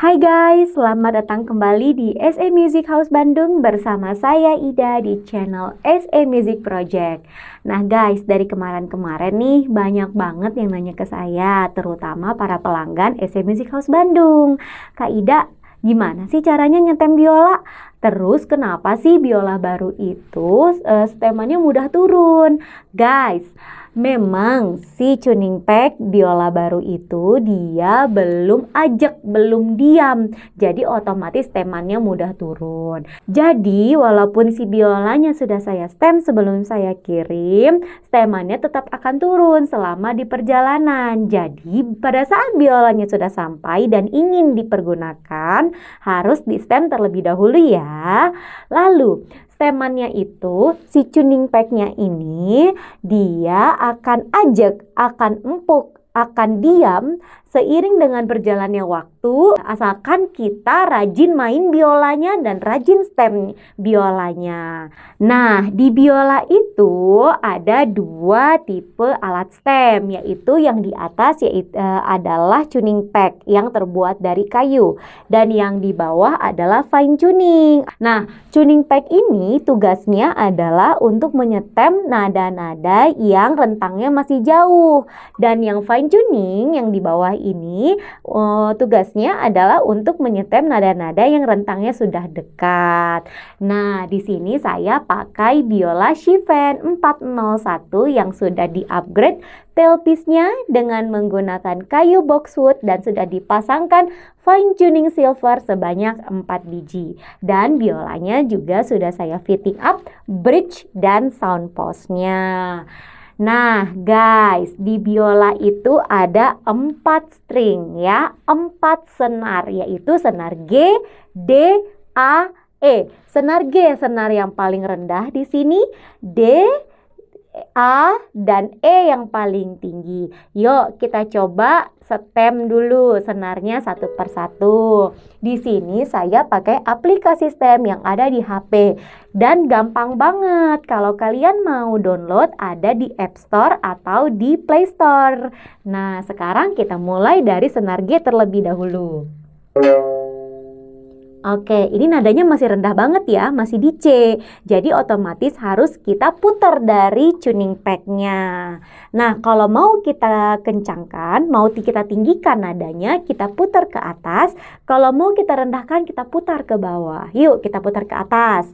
Hai guys, selamat datang kembali di SE Music House Bandung bersama saya Ida di channel SE Music Project. Nah guys, dari kemarin-kemarin nih banyak banget yang nanya ke saya, terutama para pelanggan SE Music House Bandung. Kak Ida, gimana sih caranya nyetem biola? Terus kenapa sih biola baru itu stemanya mudah turun? Guys, memang si tuning pack biola baru itu dia belum ajak, belum diam. Jadi otomatis stemannya mudah turun. Jadi walaupun si biolanya sudah saya stem sebelum saya kirim, stemannya tetap akan turun selama di perjalanan. Jadi pada saat biolanya sudah sampai dan ingin dipergunakan, harus di stem terlebih dahulu ya. Lalu stemannya itu, si tuning packnya ini, dia akan ajak, akan empuk, akan diam seiring dengan berjalannya waktu, asalkan kita rajin main biolanya dan rajin stem biolanya. Nah, di biola itu ada dua tipe alat stem, yaitu yang di atas adalah tuning pack yang terbuat dari kayu, dan yang di bawah adalah fine tuning. Nah, tuning pack ini tugasnya adalah untuk menyetem nada-nada yang rentangnya masih jauh, dan yang fine tuning yang di bawah ini tugasnya adalah untuk menyetem nada-nada yang rentangnya sudah dekat. Nah, di sini saya pakai biola Shivan 401 yang sudah di-upgrade tailpiece-nya dengan menggunakan kayu boxwood dan sudah dipasangkan fine tuning silver sebanyak 4 biji. Dan biolanya juga sudah saya fitting up bridge dan sound post-nya. Nah guys, di biola itu ada 4 string ya, 4 senar, yaitu senar G, D, A, E. Senar G, senar yang paling rendah di sini, D, A, dan E yang paling tinggi. Yuk kita coba stem dulu senarnya satu persatu. Di sini saya pakai aplikasi stem yang ada di HP dan gampang banget. Kalau kalian mau download ada di App Store atau di Play Store. Nah, sekarang kita mulai dari senar G terlebih dahulu. Oke, ini nadanya masih rendah banget ya, masih di C. Jadi otomatis harus kita putar dari tuning pack-nya. Nah, kalau mau kita kencangkan, mau kita tinggikan nadanya, kita putar ke atas. Kalau mau kita rendahkan, kita putar ke bawah. Yuk, kita putar ke atas.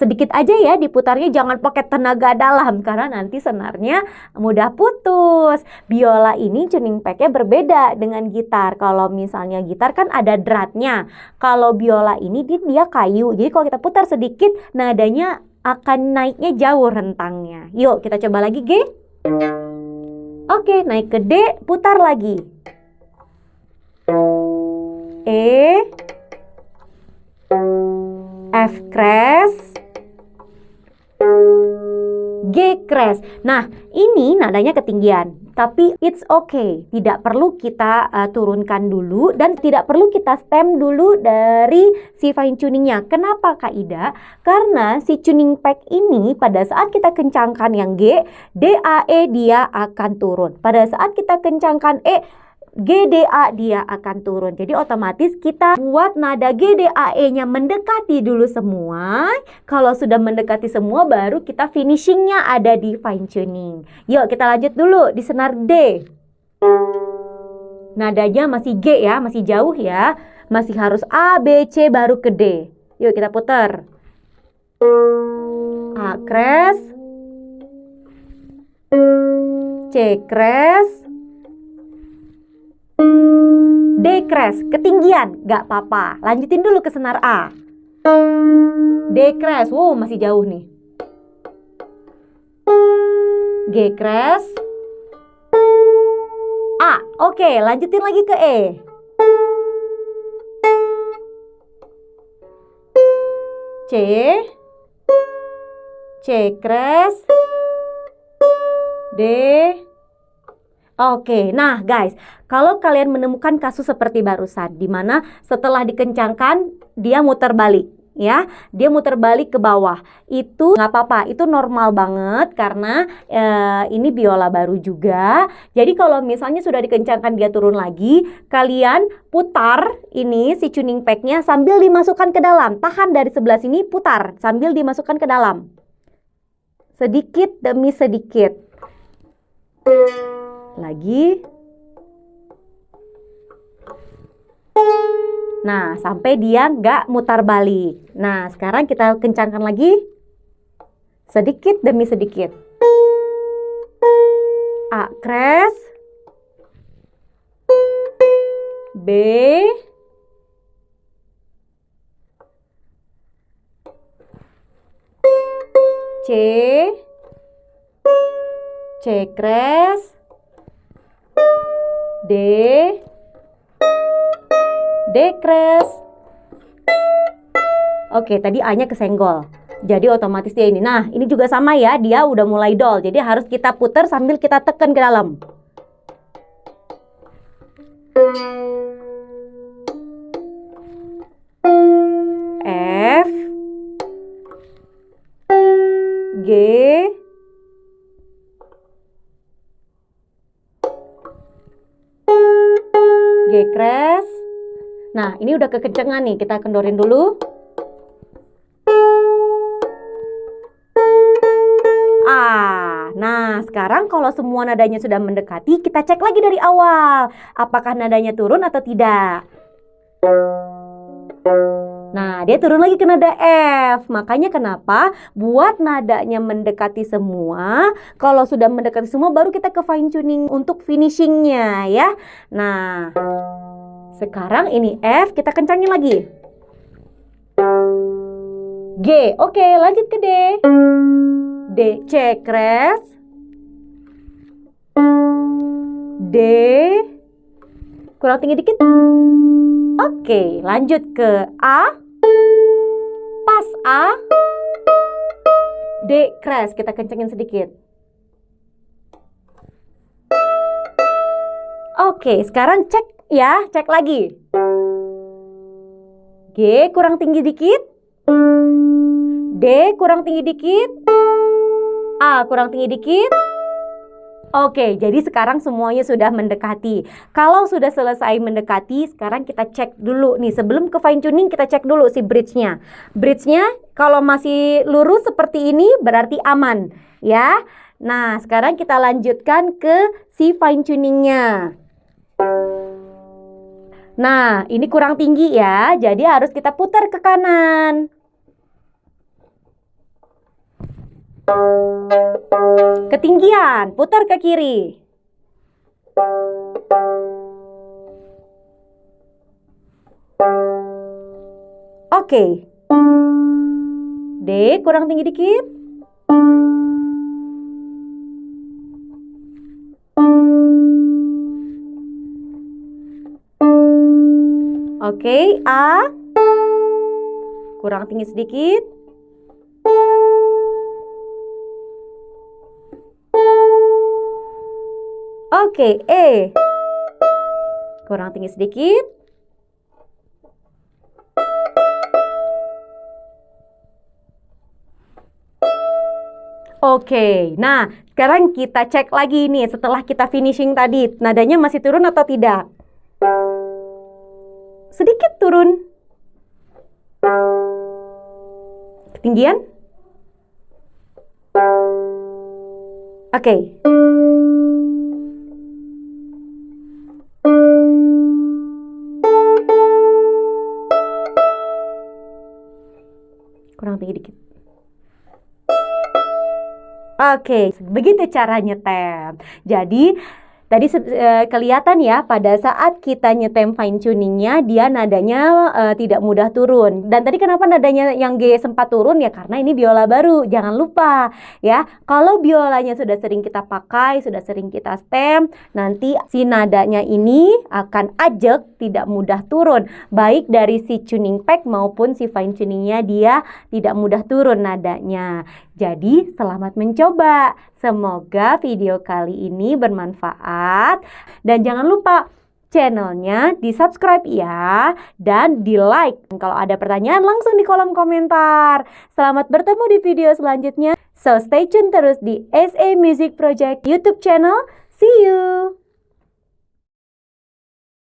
Sedikit aja ya diputarnya, jangan pakai tenaga dalam karena nanti senarnya mudah putus. Biola ini tuning packnya berbeda dengan gitar. Kalau misalnya gitar kan ada dratnya. Kalau biola ini dia kayu. Jadi kalau kita putar sedikit nadanya akan naiknya jauh rentangnya. Yuk kita coba lagi G. Oke, naik ke D, putar lagi. E, F crash, G crash. Nah, ini nadanya ketinggian, tapi it's okay. Tidak perlu kita turunkan dulu dan tidak perlu kita stem dulu dari si fine tuningnya. Kenapa Kak Ida? Karena si tuning pack ini pada saat kita kencangkan yang G, D, A, E dia akan turun. Pada saat kita kencangkan E, G, D, A dia akan turun. Jadi otomatis kita buat nada G, D, A, E nya mendekati dulu semua. Kalau sudah mendekati semua baru kita finishingnya ada di fine tuning. Yuk kita lanjut dulu di senar D. Nadanya masih G ya, masih jauh ya. Masih harus A, B, C baru ke D. Yuk kita putar. A crash, C crash, D crash, ketinggian, gak apa-apa. Lanjutin dulu ke senar A. D crash, wow masih jauh nih. G crash, A, oke, lanjutin lagi ke E. C, C crash, D. Oke, nah guys, kalau kalian menemukan kasus seperti barusan, di mana setelah dikencangkan dia muter balik. ya, dia muter balik ke bawah. Itu nggak apa-apa, itu normal banget karena ini biola baru juga. Jadi kalau misalnya sudah dikencangkan dia turun lagi, kalian putar ini si tuning pack-nya sambil dimasukkan ke dalam. Tahan dari sebelah sini, putar sambil dimasukkan ke dalam. Sedikit demi sedikit. Lagi. Nah, sampai dia nggak mutar balik. Nah, sekarang kita kencangkan lagi. Sedikit demi sedikit. A crash. B. C. C crash. D. D crash. Oke, tadi A-nya kesenggol. Jadi otomatis dia ini. Nah, ini juga sama ya, dia udah mulai dol. Jadi harus kita putar sambil kita tekan ke dalam. F G G crash. Nah, ini udah kekencengan nih, kita kendorin dulu. Nah sekarang kalau semua nadanya sudah mendekati, kita cek lagi dari awal. Apakah nadanya turun atau tidak? Nah, dia turun lagi ke nada F. Makanya kenapa buat nadanya mendekati semua. Kalau sudah mendekati semua, baru kita ke fine tuning untuk finishingnya ya. Nah, sekarang ini F, kita kencangin lagi. G, oke, lanjut ke D. D, C crash. D, kurang tinggi dikit. Oke, lanjut ke A. Pas A. D crash, kita kencengin sedikit. Oke, sekarang cek ya, cek lagi. G kurang tinggi dikit. D kurang tinggi dikit. A kurang tinggi dikit. Oke, jadi sekarang semuanya sudah mendekati. Kalau sudah selesai mendekati, sekarang kita cek dulu nih. Sebelum ke fine tuning, kita cek dulu si bridge-nya. Bridge-nya kalau masih lurus seperti ini, berarti aman ya. Nah, sekarang kita lanjutkan ke si fine tuning-nya. Nah, ini kurang tinggi ya, jadi harus kita putar ke kanan. Ketinggian, putar ke kiri. Oke. D kurang tinggi dikit. Oke, A kurang tinggi sedikit. Oke, E kurang tinggi sedikit. Oke, nah sekarang kita cek lagi nih setelah kita finishing tadi, nadanya masih turun atau tidak? Sedikit turun. Ketinggian? Oke. Kurang tinggi dikit. Oke, begitu cara nyetem. Jadi tadi kelihatan ya pada saat kita nyetem fine tuningnya dia nadanya tidak mudah turun. Dan tadi kenapa nadanya yang G sempat turun ya karena ini biola baru. Jangan lupa ya, kalau biolanya sudah sering kita pakai, sudah sering kita stem, nanti si nadanya ini akan ajek, tidak mudah turun. Baik dari si tuning pack maupun si fine tuningnya dia tidak mudah turun nadanya. Jadi selamat mencoba. Semoga video kali ini bermanfaat. Dan jangan lupa channelnya di subscribe ya, dan di like. Kalau ada pertanyaan langsung di kolom komentar. Selamat bertemu di video selanjutnya. So stay tune terus di SA Music Project YouTube channel. See you!